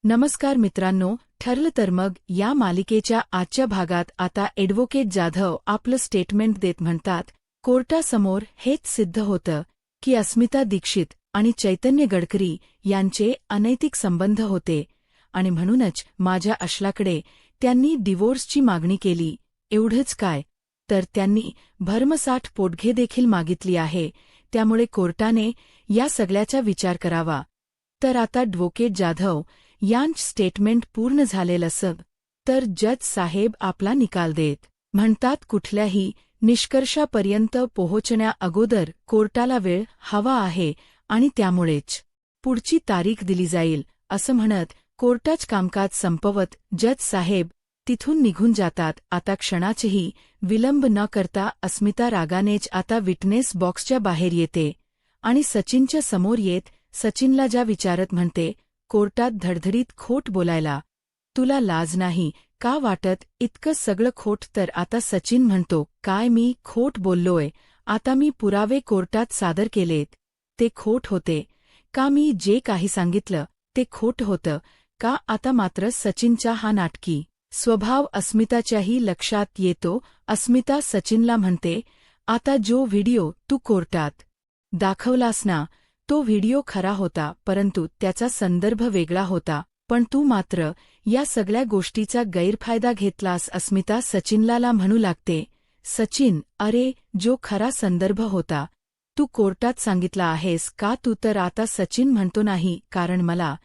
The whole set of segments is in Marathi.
नमस्कार मित्रांनो, ठरलं तर मग या मालिकेच्या आजच्या भागात आता ॲडव्होकेट जाधव आपलं स्टेटमेंट देत म्हणतात, कोर्टासमोर हेच सिद्ध होतं की अस्मिता दीक्षित आणि चैतन्य गडकरी यांचे अनैतिक संबंध होते आणि म्हणूनच माझ्या अश्लाकडे त्यांनी डिवोर्सची मागणी केली. एवढंच काय, तर त्यांनी भरमसाठ पोटघे देखील मागितली आहे. त्यामुळे कोर्टाने या सगळ्याचा विचार करावा. तर आता ॲडव्होकेट जाधव यांचं स्टेटमेंट पूर्ण झालेलं असं तर जज साहेब आपला निकाल देत म्हणतात, कुठल्याही निष्कर्षापर्यंत पोहोचण्या अगोदर कोर्टाला वेळ हवा आहे आणि त्यामुळेच पुढची तारीख दिली जाईल असं म्हणत कोर्टाचं कामकाज संपवत जज साहेब तिथून निघून जातात. आता क्षणाचही विलंब न करता अस्मिता रागानेच आता विटनेस बॉक्सच्या बाहेर येते आणि सचिनच्या समोर येत सचिनला ज्या विचारत म्हणते, कोर्टात धडधडीत खोट बोलायला तुला लाज नाही का वाटत? इतकं सगळं खोट? तर आता सचिन म्हणतो, काय मी खोट बोललोय? आता मी पुरावे कोर्टात सादर केलेत. ते खोट होते का? मी जे काही सांगितलं ते खोट होतं का? आता मात्र सचिनचा हा नाटकी स्वभाव अस्मिताच्याही लक्षात येतो. अस्मिता सचिनला म्हणते, आता जो व्हिडिओ तू कोर्टात दाखवलास ना, तो व्हिडिओ खरा होता, परंतु त्याचा संदर्भ वेगळा होता. पण तू मात्र या सगळ्या गोष्टीचा गैरफायदा घेतलास. अस्मिता सचिनला म्हणू लागते, सचिन, अरे जो खरा संदर्भ होता तू कोर्टात सांगितला आहेस का? तू तर आता सचिन म्हणतो, नाही, कारण मला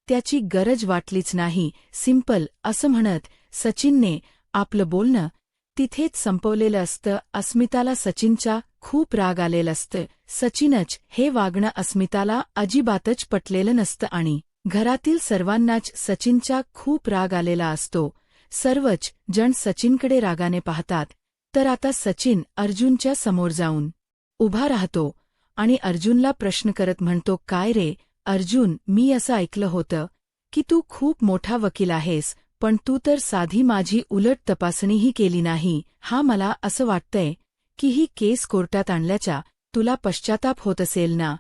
त्याची गरज वाटलीच नाही. सिंपल असं म्हणत सचिनने आपलं बोलणं तिथेच संपवलेलं असतं. अस्मिताला सचिनचा खूप राग आलेला असतं. सचिनच हे वागणं अस्मिताला अजिबातच पटलेलं नसतं आणि घरातील सर्वांनाच सचिनचा खूप राग आलेला असतो. सर्वच जण सचिनकडे रागाने पाहतात. तर आता सचिन अर्जुनच्या समोर जाऊन उभा राहतो आणि अर्जुनला प्रश्न करत म्हणतो, काय रे अर्जुन, मी असं ऐकलं होतं की तू खूप मोठा वकील आहेस, पण तू तर साधी माझी उलट तपासणीही केली नाही. हा, मला असं वाटतंय की ही केस कोर्टात आणल्याचा तुला पश्चाताप होत असेल ना,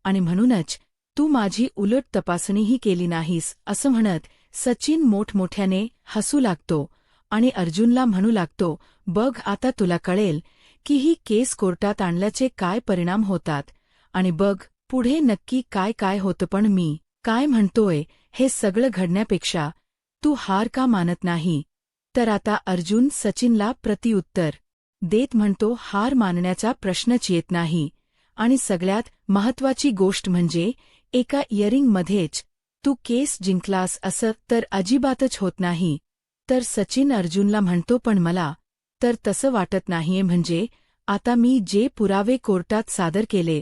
आणि म्हणूनच तू माझी उलट तपासणीही केली नाहीस. असं म्हणत सचिन मोठमोठ्याने हसू लागतो आणि अर्जुनला म्हणू लागतो, बघ आता तुला कळेल की ही केस कोर्टात आणल्याचे काय परिणाम होतात आणि बघ पुढे नक्की काय काय होतं. पण मी काय म्हणतोय, हे सगळं घडण्यापेक्षा तू हार का मानत नाही? तर आता अर्जुन सचिनला प्रतिउत्तर देत म्हणतो, हार मानण्याचा प्रश्नच येत नाही आणि सगळ्यात महत्वाची गोष्ट म्हणजे एका इयरिंगमध्येच तू केस जिंकलास असं तर अजिबातच होत नाही. तर सचिन अर्जुनला म्हणतो, पण मला तर तसं वाटत नाहीये. म्हणजे आता मी जे पुरावे कोर्टात सादर केले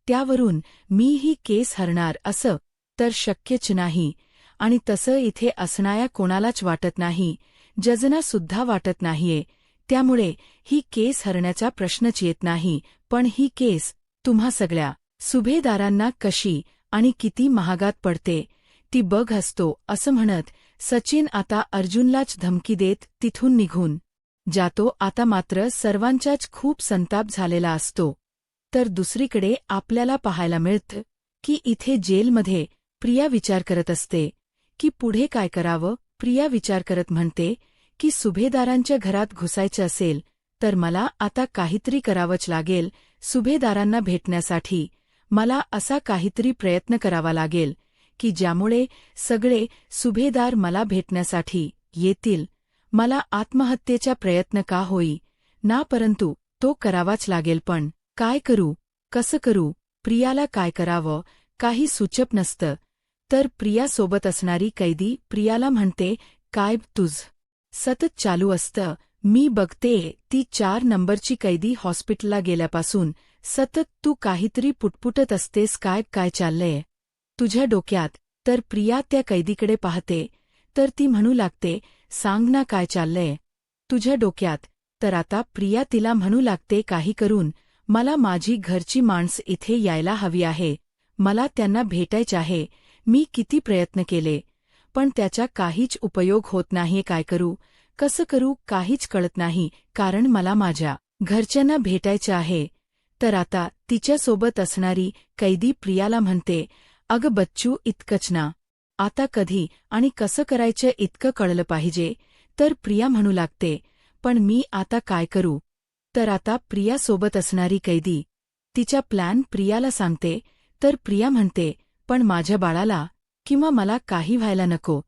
त्यावरून मी ही केस हरणार असं तर शक्यच नाही आणि तसं इथे असणाऱ्या कोणालाच वाटत नाही. जजना सुद्धा वाटत नाहीये. त्यामुळे ही केस हरण्याचा प्रश्नच येत नाही. पण ही केस तुम्हा सगळ्या सुभेदारांना कशी आणि किती महागात पडते ती बघ असतो. असं म्हणत सचिन आता अर्जुनलाच धमकी देत तिथून निघून जातो. आता मात्र सर्वांचाच खूप संताप झालेला असतो. तर दुसरीकडे आपल्याला पाहायला मिळतं की इथे जेलमध्ये प्रिया विचार करत असते की पुढे काय करावं. प्रिया विचार करत म्हणते की सुभेदारांच्या घरात घुसायचं असेल तर मला आता काहीतरी करावंच लागेल. सुभेदारांना भेटण्यासाठी मला असा काहीतरी प्रयत्न करावा लागेल की ज्यामुळे सगळे सुभेदार मला भेटण्यासाठी येतील. मला आत्महत्येचा प्रयत्न का होई ना, परंतु तो करावाच लागेल. पण काय करू, कसं करू? प्रियाला काय करावं काही सुचत नसतं. तर प्रियासोबत असणारी कैदी प्रियाला म्हणते, काय तुझ सतत चालू असतं? मी बघतेय ती 4 नंबरची कैदी हॉस्पिटलला गेल्यापासून सतत तू काहीतरी पुटपुटत असतेस. काय चाललंय तुझ्या डोक्यात? तर प्रिया त्या कैदीकडे पाहते तर ती म्हणू लागते, सांग ना काय चाललंय तुझ्या डोक्यात? तर आता प्रिया तिला म्हणू लागते, काही करून मला माझी घरची माणसं इथे यायला हवी आहे. मला त्यांना भेटायचं आहे. मी किती प्रयत्न केले पण त्याचा काहीच उपयोग होत नाहीये. काय करू, कसं करू काहीच कळत नाही, कारण मला माझ्या घरच्यांना भेटायचं आहे. तर आता तिच्यासोबत असणारी कैदी प्रियाला म्हणते, अगं बच्चू, इतकंच ना, आता कधी आणि कसं करायचं इतकं कळलं पाहिजे. तर प्रिया म्हणू लागते, पण मी आता काय करू. तर आता प्रियासोबत असणारी कैदी तिच्या प्लॅन प्रियाला सांगते. तर प्रिया म्हणते, पण माझ्या बाळाला किंवा मला काही व्हायला नको.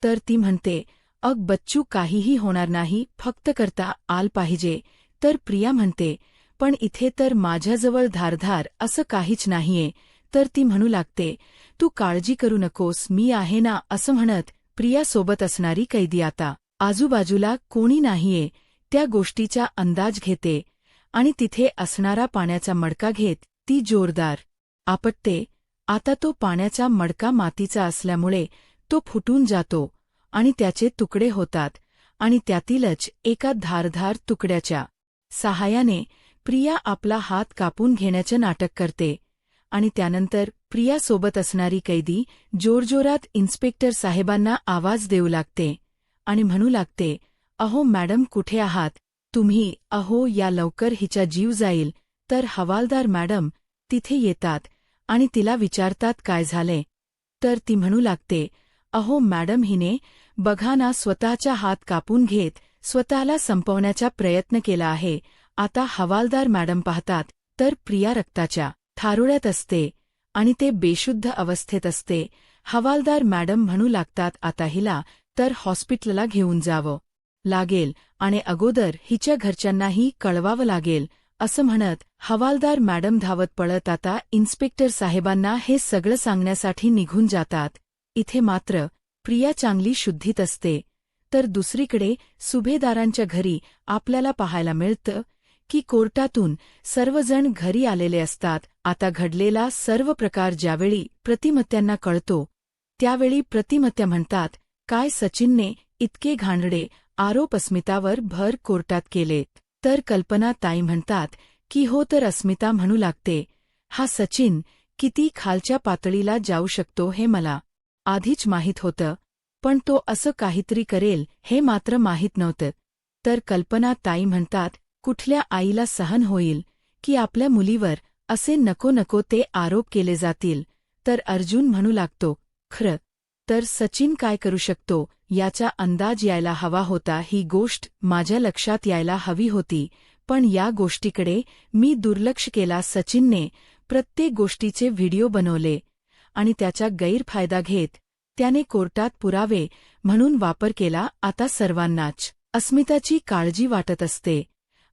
तर ती म्हणते, बच्चू काहीही होणार नाही, फक्त करता आल पाहिजे. तर प्रिया म्हणते, पण इथे तर माझ्याजवळ धारधार असं काहीच नाहीये. तर ती म्हणू लागते, तू काळजी करू नकोस, मी आहे ना. असं म्हणत प्रियासोबत असणारी कैदी आता आजूबाजूला कोणी नाहीये त्या गोष्टीचा अंदाज घेते आणि तिथे असणारा पाण्याचा मडका घेत ती जोरदार आपटते. आता तो पाण्याचा मडका मातीचा असल्यामुळे तो फुटून जातो आणि त्याचे तुकडे होतात आणि त्यातीलच एका धारधार तुकड्याच्या सहाय्याने प्रिया आपला हात कापून घेण्याचे नाटक करते. आणि त्यानंतर प्रियासोबत असणारी कैदी जोरजोरात इन्स्पेक्टर साहेबांना आवाज देऊ लागते आणि म्हणू लागते, अहो मॅडम कुठे आहात तुम्ही, अहो या लवकर हिचा जीव जाईल. तर हवालदार मॅडम तिथे येतात आणि तिला विचारतात काय झाले. तर ती म्हणू लागते, अहो मॅडम हिने बघा ना स्वतःचा हात कापून घेत स्वतःला संपवण्याचा प्रयत्न केला आहे. आता हवालदार मॅडम पाहतात तर प्रिया रक्ताच्या थारोळ्यात असते आणि ते बेशुद्ध अवस्थेत असते. हवालदार मॅडम म्हणू लागतात, आता हिला तर हॉस्पिटलला घेऊन जावं लागेल आणि अगोदर हिच्या घरच्यांनाही कळवावं लागेल. असं म्हणत हवालदार मॅडम धावत पळत आता इन्स्पेक्टर साहेबांना हे सगळं सांगण्यासाठी निघून जातात. इथे मात्र प्रिया चांगली शुद्धीत असते. तर दुसरीकडे सुभेदारांच्या घरी आपल्याला पाहायला मिळतं की कोर्टातून सर्वजण घरी आलेले असतात. आता घडलेला सर्व प्रकार ज्यावेळी प्रतिमत्यांना कळतो त्यावेळी प्रतिमत्या म्हणतात, काय सचिनने इतके घाणेरडे आरोप अस्मितावर भर कोर्टात केलेत. तर कल्पना ताई म्हणतात की हो. तर अस्मिता म्हणू लागते, हा सचिन किती खालच्या पातळीला जाऊ शकतो हे मला आधीच माहीत होतं, पण तो असं काहीतरी करेल हे मात्र माहीत नव्हतं. तर कल्पना ताई म्हणतात, कुठल्या आईला सहन होईल की आपल्या मुलीवर असे नको नको ते आरोप केले जातील. तर अर्जुन म्हणू लागतो, खरं तर सचिन काय करू शकतो याचा अंदाज यायला हवा होता. ही गोष्ट माझ्या लक्षात यायला हवी होती, पण या गोष्टीकडे मी दुर्लक्ष केला. सचिनने प्रत्येक गोष्टीचे व्हिडिओ बनवले आणि त्याचा गैरफायदा घेत त्याने कोर्टात पुरावे म्हणून वापर केला. आता सर्वांनाच अस्मिताची काळजी वाटत असते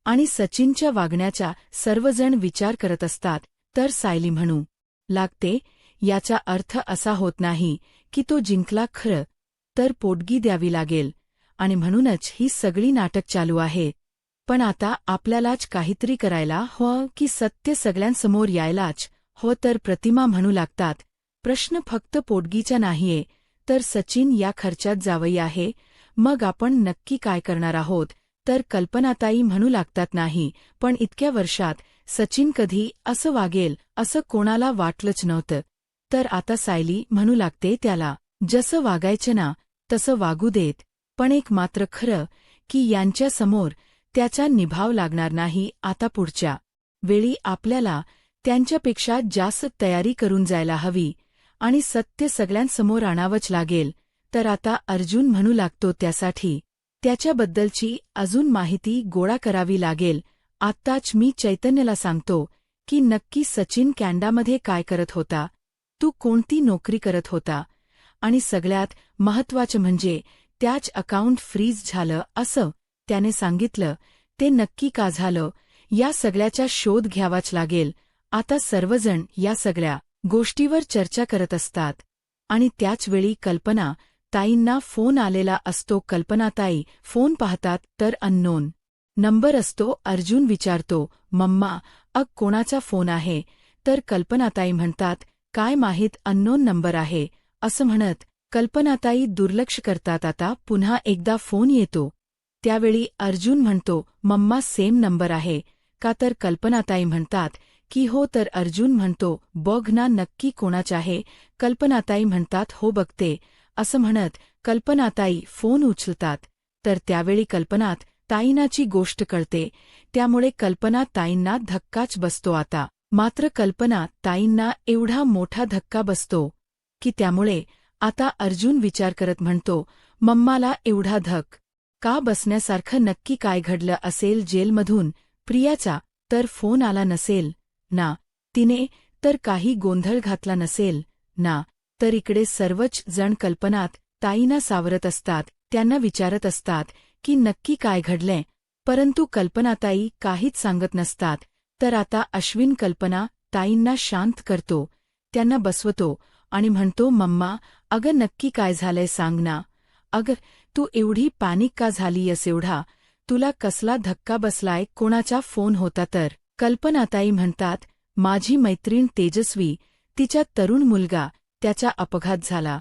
आणि सचिनच्या वागण्याचा सर्वजण विचार करत असतात. तर सायली म्हणू लागते, याचा अर्थ असा होत नाही की तो जिंकला, खरं तर पोटगी द्यावी लागेल आणि म्हणूनच ही सगळी नाटक चालू आहे. पण आता आपल्यालाच काहीतरी करायला हवं की सत्य सगळ्यांसमोर यायलाच हो. तर प्रतिमा म्हणू लागतात, प्रश्न फक्त पोटगीचा नाहीये, तर सचिन या खर्चात जावई आहे, मग आपण नक्की काय करणार आहोत. तर कल्पनाताई म्हणू लागतात, नाही, पण इतक्या वर्षात सचिन कधी असं वागेल असं कोणाला वाटलंच नव्हतं. तर आता सायली म्हणू लागते, त्याला जसं वागायचं ना तसं वागू देत, पण एक मात्र खरं की यांच्यासमोर त्याचा निभाव लागणार नाही. आता पुढच्या वेळी आपल्याला त्यांच्यापेक्षा जास्त तयारी करून जायला हवी आणि सत्य सगळ्यांसमोर आणावंच लागेल. तर आता अर्जुन म्हणू लागतो, त्यासाठी त्याच्याबद्दलची अजून माहिती गोळा करावी लागेल. आत्ताच मी चैतन्यला सांगतो की नक्की सचिन कॅनडामध्ये काय करत होता, तू कोणती नोकरी करत होता आणि सगळ्यात महत्त्वाचं म्हणजे त्याच अकाउंट फ्रीज झालं असं त्याने सांगितलं, ते नक्की का झालं या सगळ्याचा शोध घ्यावाच लागेल. आता सर्वजण या सगळ्या गोष्टीवर चर्चा करत असतात आणि त्याचवेळी कल्पना ताईंना फोन आलेला असतो. कल्पनाताई फोन पाहतात तर अननोन नंबर असतो. अर्जुन विचारतो, मम्मा कोणाचा फोन आहे. तर कल्पनाताई म्हणतात, काय माहीत, अननोन नंबर आहे. असं म्हणत कल्पनाताई दुर्लक्ष करतात. आता पुन्हा एकदा फोन येतो. त्यावेळी अर्जुन म्हणतो, मम्मा सेम नंबर आहे का. तर कल्पनाताई म्हणतात की हो. तर अर्जुन म्हणतो, बघ ना नक्की कोणाचा आहे. कल्पनाताई म्हणतात, हो बघते. असं म्हणत कल्पनाताई फोन उचलतात. तर त्यावेळी कल्पनात ताईंनाची गोष्ट कळते. त्यामुळे कल्पना ताईंना धक्काच बसतो. आता मात्र कल्पना ताईंना एवढा मोठा धक्का बसतो की त्यामुळे आता अर्जुन विचार करत म्हणतो, मम्माला एवढा धक का बसण्यासारखं नक्की काय घडलं असेल जेलमधून? प्रियाचा तर फोन आला नसेल ना? तिने तर काही गोंधळ घातला नसेल ना? तर इकडे सर्वच जण कल्पनात ताईंना सावरत असतात, त्यांना विचारत असतात की नक्की काय घडलंय, परंतु कल्पनाताई काहीच सांगत नसतात. तर आता अश्विन कल्पना ताईंना शांत करतो, त्यांना बसवतो आणि म्हणतो, मम्मा अगं नक्की काय झालंय सांग ना. अगं तू एवढी पॅनिक का झालीयस एवढा? तुला कसला धक्का बसलाय? कोणाचा फोन होता? तर कल्पनाताई म्हणतात, माझी मैत्रीण तेजस्वी, तिचा तरुण मुलगा, त्याचा अपघात झाला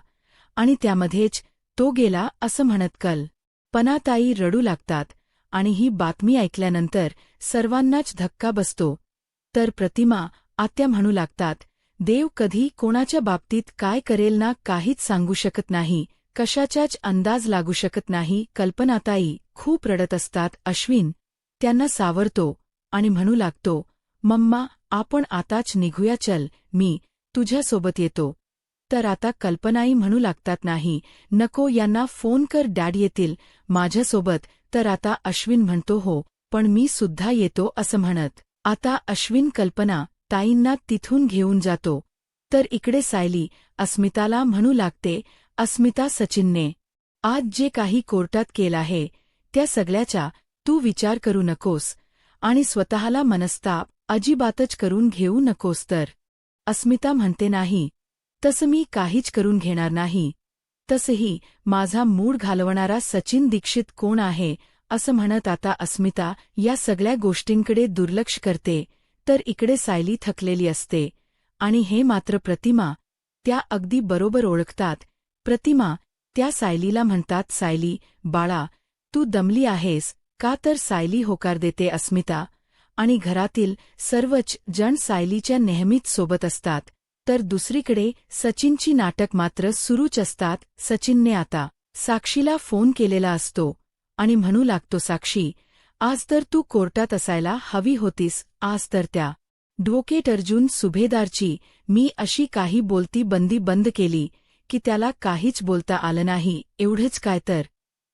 आणि त्यामध्येच तो गेला असं म्हणत कल्पनाताई रडू लागतात. आणि ही बातमी ऐकल्यानंतर सर्वांनाच धक्का बसतो. तर प्रतिमा आत्या म्हणू लागतात, देव कधी कोणाच्या बाबतीत काय करेल ना, काहीच सांगू शकत नाही, कशाचाच अंदाज लागू शकत नाही. कल्पनाताई खूप रडत असतात. अश्विन त्यांना सावरतो आणि म्हणू लागतो, मम्मा आपण आताच निघूया, चल मी तुझ्यासोबत येतो. तर आता कल्पनाई म्हणू लागतात, नाही नको, यांना फोन कर, डॅड येतील माझ्यासोबत. तर आता अश्विन म्हणतो, हो पण मी सुद्धा येतो असं म्हणत आता अश्विन कल्पना ताईंना तिथून घेऊन जातो. तर इकडे सायली अस्मिताला म्हणू लागते, अस्मिता सचिनने आज जे काही कोर्टात केलं आहे त्या सगळ्याचा तू विचार करू नकोस आणि स्वतःला मनस्ताप अजिबातच करून घेऊ नकोस. तर अस्मिता म्हणते, नाही तसं मी काहीच करून घेणार नाही. तसंही माझा मूड घालवणारा सचिन दीक्षित कोण आहे असं म्हणत आता अस्मिता या सगळ्या गोष्टींकडे दुर्लक्ष करते. तर इकडे सायली थकलेली असते आणि हे मात्र प्रतिमा त्या अगदी बरोबर ओळखतात. प्रतिमा त्या सायलीला म्हणतात, सायली बाळा तू दमली आहेस का? तर सायली होकार देते. अस्मिता आणि घरातील सर्वच जण सायलीच्या नेहमीच सोबत असतात. तर दुसरीकडे सचिनची नाटक मात्र सुरूच असतात. सचिनने आता साक्षीला फोन केलेला असतो आणि म्हणू लागतो, साक्षी आज तर तू कोर्टात असायला हवी होतीस. आज तर त्या ॲडव्होकेट अर्जुन सुभेदारची मी अशी काही बोलती बंदी बंद केली की त्याला काहीच बोलता आलं नाही. एवढंच काय, तर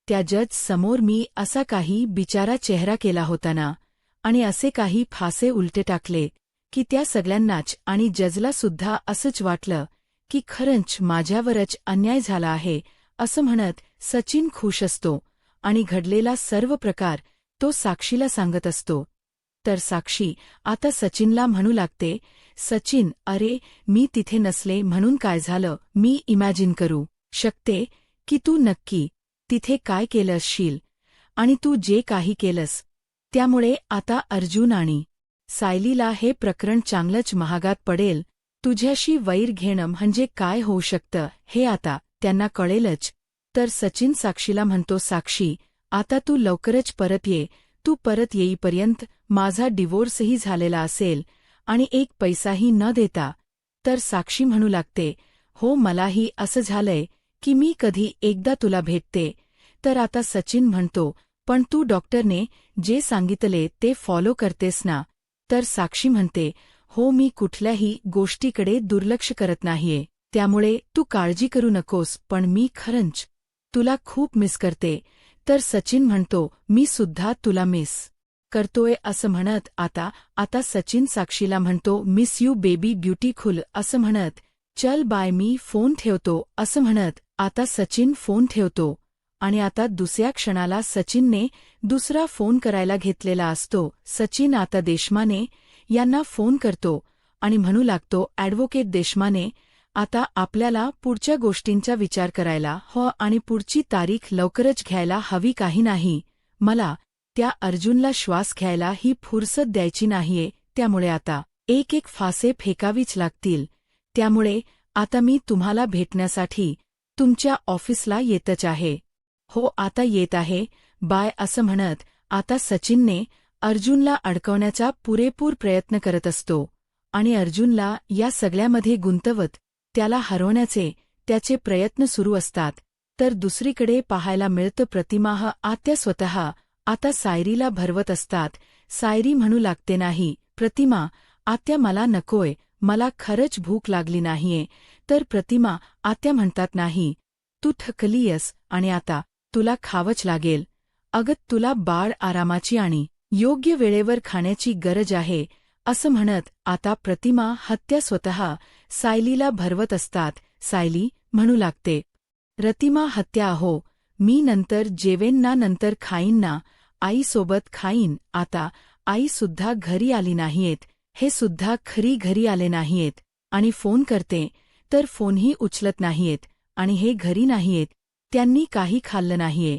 त्या जज समोर मी असा काही बिचारा चेहरा केला होता ना, आणि असे काही फासे उलटे टाकले की त्या सगळ्यांनाच आणि जजला सुद्धा असंच वाटलं की खरंच माझ्यावरच अन्याय झाला आहे असं म्हणत सचिन खुश असतो आणि घडलेला सर्व प्रकार तो साक्षीला सांगत असतो. तर साक्षी आता सचिनला म्हणू लागते, सचिन अरे मी तिथे नसले म्हणून काय झालं? मी इमॅजिन करू शकते की तू नक्की तिथे काय केलं असशील आणि तू जे काही केलंस त्यामुळे आता अर्जुन आणि सायलीला हे प्रकरण चांगलंच महागात पडेल. तुझ्याशी वैर घेणं म्हणजे काय होऊ शकतं हे आता त्यांना कळेलच. तर सचिन साक्षीला म्हणतो, साक्षी आता तू लवकरच परत ये. तू परत येईपर्यंत माझा डिवोर्सही झालेला असेल आणि एक पैसाही न देता. तर साक्षी म्हणू लागते, हो मलाही असं झालंय की मी कधी एकदा तुला भेटते. तर आता सचिन म्हणतो, पण तू डॉक्टरने जे सांगितले ते फॉलो करतेस ना? तर साक्षी म्हणते, हो मी कुठल्याही गोष्टीकडे दुर्लक्ष करत नाहीये, त्यामुळे तू काळजी करू नकोस. पण मी खरंच तुला खूप मिस करते. तर सचिन म्हणतो, मी सुद्धा तुला मिस करतोय असं म्हणत आता सचिन साक्षीला म्हणतो, मिस यू बेबी ब्युटीफुल असं म्हणत, चल बाय मी फोन ठेवतो असं म्हणत आता सचिन फोन ठेवतो. आणि आता दुसऱ्या क्षणाला सचिनने दुसरा फोन करायला घेतलेला असतो. सचिन आता देशमाने यांना फोन करतो आणि म्हणू लागतो, ॲडव्होकेट देशमाने आता आपल्याला पुढच्या गोष्टींचा विचार करायला हवा आणि पुढची तारीख लवकरच घ्यायला हवी. काही नाही, मला त्या अर्जुनला श्वास घ्यायला ही फुरसत द्यायची नाहीये, त्यामुळे आता एक एक फासे फेकावीच लागतील. त्यामुळे आता मी तुम्हाला भेटण्यासाठी तुमच्या ऑफिसला येतच आहे. हो आता येत आहे, बाय असं म्हणत आता सचिनने अर्जुनला अडकवण्याचा पुरेपूर प्रयत्न करत असतो आणि अर्जुनला या सगळ्यामध्ये गुंतवत त्याला हरवण्याचे त्याचे प्रयत्न सुरू असतात. तर दुसरीकडे पाहायला मिळतं, प्रतिमा आत्या स्वतः आता सायरीला भरवत असतात. सायरी म्हणू लागते, नाही प्रतिमा आत्या मला नकोय, मला खरंच भूक लागली नाहीये, तर प्रतिमा आत्या म्हणतात नाही, तू थकलीयस आणि आता तुला खावंच लागेल. अगं तुला बाळ आरामाची आणि योग्य वेळेवर खाण्याची गरज आहे असं म्हणत आता प्रतिमा हत्या स्वतः सायलीला भरवत असतात. सायली म्हणू लागते, रतिमा हत्या अहो, मी नंतर जेवेन ना, नंतर खाईन ना, आईसोबत खाईन. आता आईसुद्धा घरी आली नाहीयेत, हे सुद्धा खरी घरी आले नाहीयेत आणि फोन करते तर फोनही उचलत नाहीयेत आणि हे घरी नाहीयेत, त्यांनी काही खाल्लं नाहीये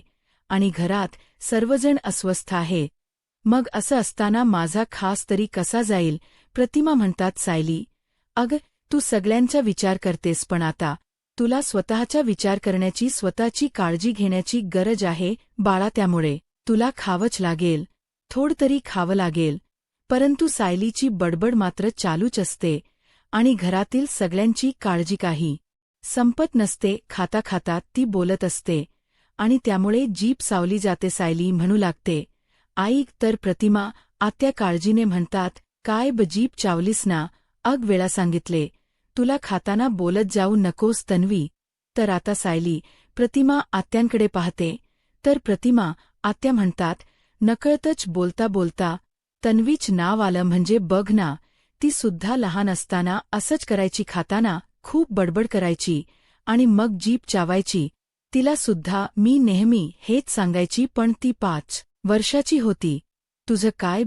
आणि घरात सर्वजण अस्वस्थ आहे. मग असं असताना माझा खास तरी कसा जाईल. प्रतिमा म्हणतात, सायली अगं तू सगळ्यांचा विचार करतेस पण आता तुला स्वतःचा विचार करण्याची, स्वतःची काळजी घेण्याची गरज आहे बाळा, त्यामुळे तुला खावंच लागेल, थोडं तरी खावं लागेल. परंतु सायलीची बडबड मात्र चालूच असते आणि घरातील सगळ्यांची काळजी काही संपत नसते. खाता खाता ती बोलत असते आणि त्यामुळे जीभ सावली जाते. सायली म्हणू लागते, आई. तर प्रतिमा आत्या काळजीने म्हणतात, काय ब जीभ चावलीस ना, अग वेळा सांगितले तुला खाताना बोलत जाऊ नकोस तन्वी. तर आता सायली प्रतिमा आत्यांकडे पाहते तर प्रतिमा आत्या म्हणतात, नकळतच बोलता बोलता तन्वीच नाव आलं म्हणजे बघ ना, ती सुद्धा लहान असताना असंच करायची, खाताना खूप बडबड करायची आणि मग जीभ चावायची. तिला सुद्धा मी नेहमी हेच सांगायची, पण ती 5 वर्षाची होती. तुझं काय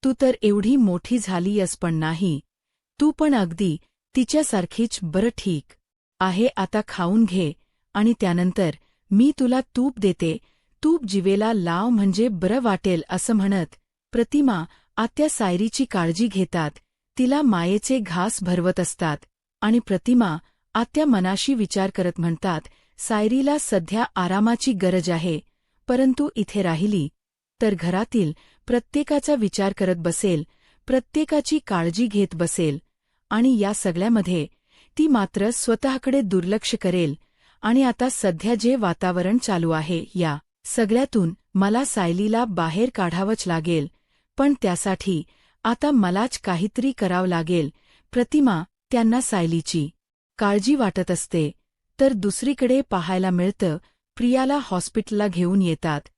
तू तर एवढी मोठी झालीयस पण नाही, तू पण अगदी तिच्यासारखीच. बरं ठीक आहे, आता खाऊन घे आणि त्यानंतर मी तुला तूप देते, तूप जिवेला लाव म्हणजे बरं वाटेल. असं म्हणत प्रतिमा आत्या सायरीची काळजी घेतात, तिला मायेचे घास भरवत असतात आणि प्रतिमा आत्या मनाशी विचार करत म्हणतात, सायरीला सध्या आरामाची गरज आहे, परंतु इथे राहिली तर घरातील प्रत्येकाचा विचार करत बसेल, प्रत्येकाची काळजी घेत बसेल आणि या सगळ्यामध्ये ती मात्र स्वतःकडे दुर्लक्ष करेल. आणि आता सध्या जे वातावरण चालू आहे या सगळ्यातून मला सायलीला बाहेर काढावंच लागेल, पण त्यासाठी आता मलाच काहीतरी करावं लागेल. प्रतिमा त्यांना सायलीची काळजी वाटत असते तर दुसरीकडे पाहायला मिळतं, प्रियाला हॉस्पिटलला घेऊन येतात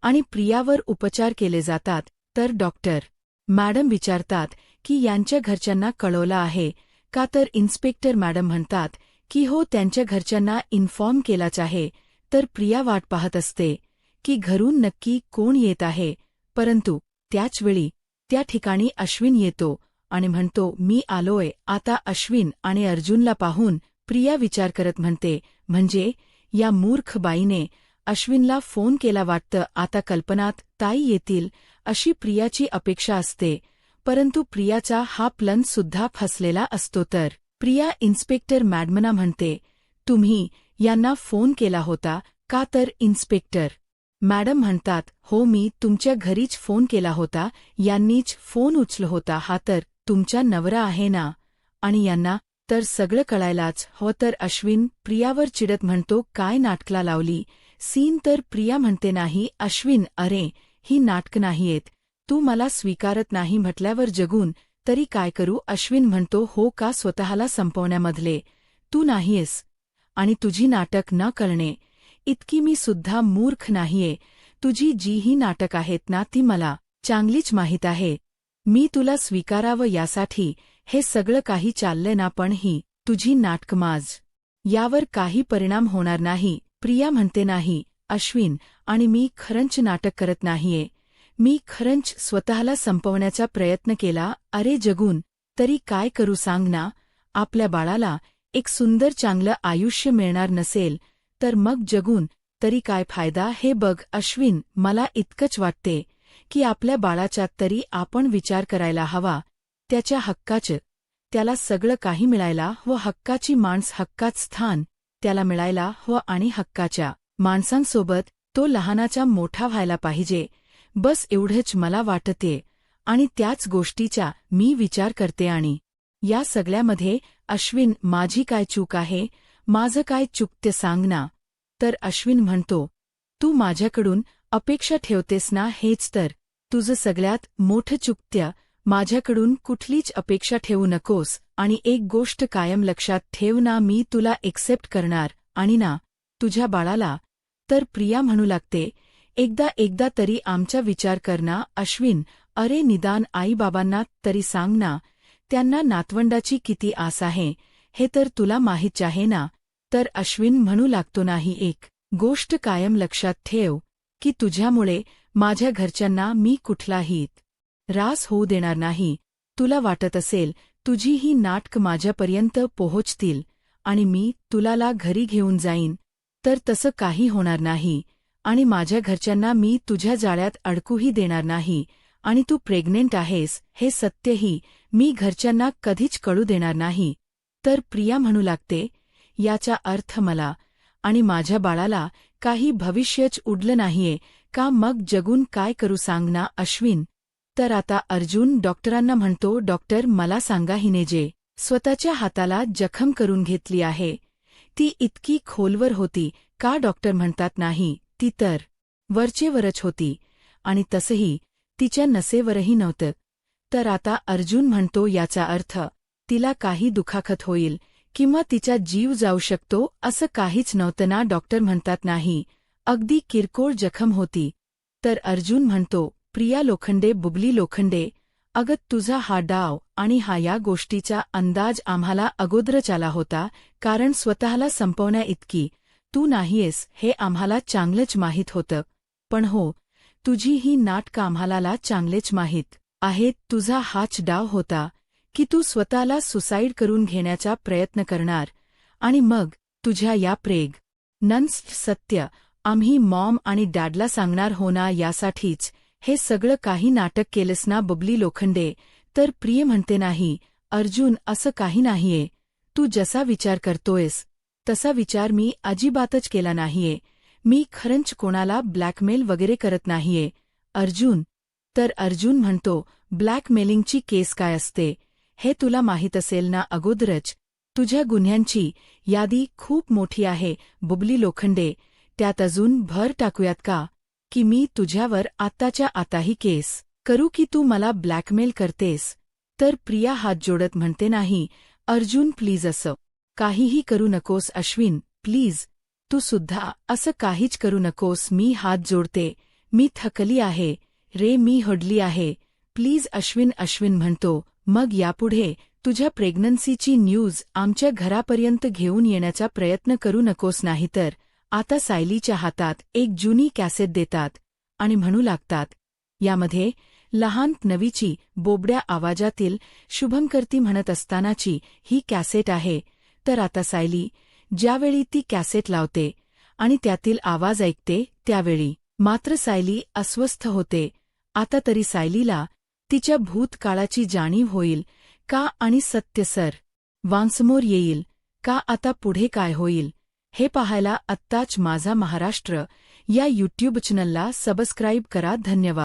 आणि प्रियावर उपचार केले जातात. तर डॉक्टर मॅडम विचारतात की यांच्या घरच्यांना कळवलं आहे का, तर इन्स्पेक्टर मॅडम म्हणतात की हो, त्यांच्या घरच्यांना इन्फॉर्म केलाच आहे. तर प्रिया वाट पाहत असते की घरून नक्की कोण येत आहे, परंतु त्याचवेळी त्या ठिकाणी अश्विन येतो आणि म्हणतो, मी आलोय. आता अश्विन आणि अर्जुनला पाहून प्रिया विचार करत म्हणते, म्हणजे या मूर्ख बाईने अश्विनला फोन केला वाटतं, आता कल्पनात ताई येतील अशी प्रियाची अपेक्षा असते, परंतु प्रियाचा हा प्लन सुद्धा फसलेला असतो. तर प्रिया इन्स्पेक्टर मॅडमना म्हणते, तुम्ही यांना फोन केला होता का, तर इन्स्पेक्टर मॅडम म्हणतात, हो, मी तुमच्या घरीच फोन केला होता, यांनीच फोन उचल होता, हा तर तुमचा नवरा आहे ना, आणि यांना तर सगळं कळायलाच हो. तर अश्विन प्रियावर चिडत म्हणतो, काय नाटकला लावली सीन. तर प्रिया म्हणते, नाही अश्विन, अरे ही नाटक नाहीयेत, तू मला स्वीकारत नाही म्हटल्यावर जगून तरी काय करू. अश्विन म्हणतो, हो का, स्वतःला संपवण्यामधले तू नाहीयेस आणि तुझी नाटक न कळणे इतकी मी सुद्धा मूर्ख नाहीये. तुझी जी ही नाटक आहेत ना, ती मला चांगलीच माहीत आहे. मी तुला स्वीकारावं यासाठी हे सगळं काही चाललंय ना, पण ही तुझी नाटक माझ यावर काही परिणाम होणार नाही. प्रिया म्हणते, नाही अश्विन, आणि मी खरंच नाटक करत नाहीये, मी खरंच स्वतःला संपवण्याचा प्रयत्न केला. अरे जगून तरी काय करू सांग ना, आपल्या बाळाला एक सुंदर चांगलं आयुष्य मिळणार नसेल तर मग जगून तरी काय फायदा. हे बघ अश्विन, मला इतकंच वाटते की आपल्या बाळाचा तरी आपण विचार करायला हवा, त्याच्या हक्काचं त्याला सगळं काही मिळायला व हक्काची माणस, हक्काच स्थान त्याला मिळायला हवं आणि हक्काच्या माणसांसोबत तो लहानाचा मोठा व्हायला पाहिजे. बस एवढंच मला वाटते आणि त्याच गोष्टीचा मी विचार करते. आणि या सगळ्यामध्ये अश्विन, माझी काय चूक आहे, माझं काय चुकते सांग ना. तर अश्विन म्हणतो, तू माझ्याकडून अपेक्षा ठेवतेस ना, हेच तर तुझं सगळ्यात मोठं चुकत्य. माझ्याकडून कुठलीच अपेक्षा ठेवू नकोस आणि एक गोष्ट कायम लक्षात ठेव ना, मी तुला एक्सेप्ट करणार आणि ना तुझ्या बाळाला. तर प्रिया म्हणू लागते, एकदा तरी आमचा विचार कर ना अश्विन. अरे निदान आईबाबांना तरी सांग ना, त्यांना नातवंडाची किती आस आहे हे तर तुला माहीत आहे ना. तर अश्विन म्हणू लागतो, नाही, एक गोष्ट कायम लक्षात ठेव की तुझ्यामुळे माझ्या घरच्यांना मी कुठलाही त्रास होऊ देणार नाही. तुला वाटत असेल तुझी ही नाटक माझ्यापर्यंत पोहोचतील आणि मी तुला घरी घेऊन जाईन, तर तसं काही होणार नाही आणि माझ्या घरच्यांना मी तुझ्या जाळ्यात अडकूही देणार नाही. आणि तू प्रेग्नेंट आहेस हे सत्यही मी घरच्यांना कधीच कळू देणार नाही. तर प्रिया म्हणू लागते, याचा अर्थ मला आणि माझ्या बाळाला काही भविष्यच उडलं नाहीये का? मग जगून काय करू सांग ना अश्विन. तर आता अर्जुन डॉक्टरांना म्हणतो, डॉक्टर मला सांगा, हिने जे स्वतःच्या हाताला जखम करून घेतली आहे ती इतकी खोलवर होती का? डॉक्टर म्हणतात, नाही, ती तर वरचेवरच होती आणि तसंही तिच्या नसेवरही नव्हतं. तर आता अर्जुन म्हणतो, याचा अर्थ तिला काही दुखाखत होईल किंवा तिचा जीव जाऊ शकतो असं काहीच नव्हतं ना? डॉक्टर म्हणतात, नाही, अगदी किरकोळ जखम होती. तर अर्जुन म्हणतो, प्रिया लोखंडे, बुबली लोखंडे, अगं तुझा हा डाव आणि या गोष्टीचा अंदाज आम्हाला अगोदरच आला होता, कारण स्वतःला संपवण्या इतकी तू नाहीयेस हे आम्हाला चांगलंच माहीत होतं. पण हो, तुझी ही नाटकं आम्हाला चांगलेच माहीत आहेत. तुझा हाच डाव होता की तू स्वतःला सुसाईड करून घेण्याचा प्रयत्न करणार आणि मग तुझ्या या नंस सत्य आम्ही मॉम आणि डॅडला सांगणार हो ना, यासाठीच हे सगळं काही नाटक केलंस ना बुबली लोखंडे. तर प्रिय म्हणते, नाही अर्जुन, असं काही नाहीये. तू जसा विचार करतोयस तसा विचार मी अजिबातच केला नाहीये. मी खरंच कोणाला ब्लॅकमेल वगैरे करत नाहीये अर्जुन. तर अर्जुन म्हणतो, ब्लॅकमेलिंगची केस काय असते हे तुला माहीत असेल ना अगोदरच. तुझ्या गुन्ह्यांची यादी खूप मोठी आहे बुबली लोखंडे. त्यात अजून भर टाकूयात का की मी तुझ्यावर आत्ताच्या आताही केस करू की तू मला ब्लॅकमेल करतेस. तर प्रिया हात जोडत म्हणते, नाही अर्जुन प्लीज, असं काहीही करू नकोस अश्विन, प्लीज. तू सुद्धा असं काहीच करू नकोस. मी हात जोडते, मी थकली आहे रे, मी हडली आहे, प्लीज अश्विन. अश्विन म्हणतो, मग यापुढे तुझ्या प्रेग्नन्सीची न्यूज आमच्या घरापर्यंत घेऊन येण्याचा प्रयत्न करू नकोस, नाहीतर. आता सायलीच्या हातात एक जुनी कॅसेट देतात आणि म्हणू लागतात, यामध्ये लहान नवीची बोबड्या आवाजातील शुभंकर्ती म्हणत असतानाची ही कॅसेट आहे. तर आता सायली ज्यावेळी ती कॅसेट लावते आणि त्यातील आवाज ऐकते त्यावेळी मात्र सायली अस्वस्थ होते. आता तरी सायलीला तिच्या भूतकाळाची जाणीव होईल का आणि सत्य वांसमोर येईल का? आता पुढे काय होईल हे पाहायला आत्ताच माझा महाराष्ट्र या यूट्यूब चॅनलला सबस्क्राईब करा. धन्यवाद.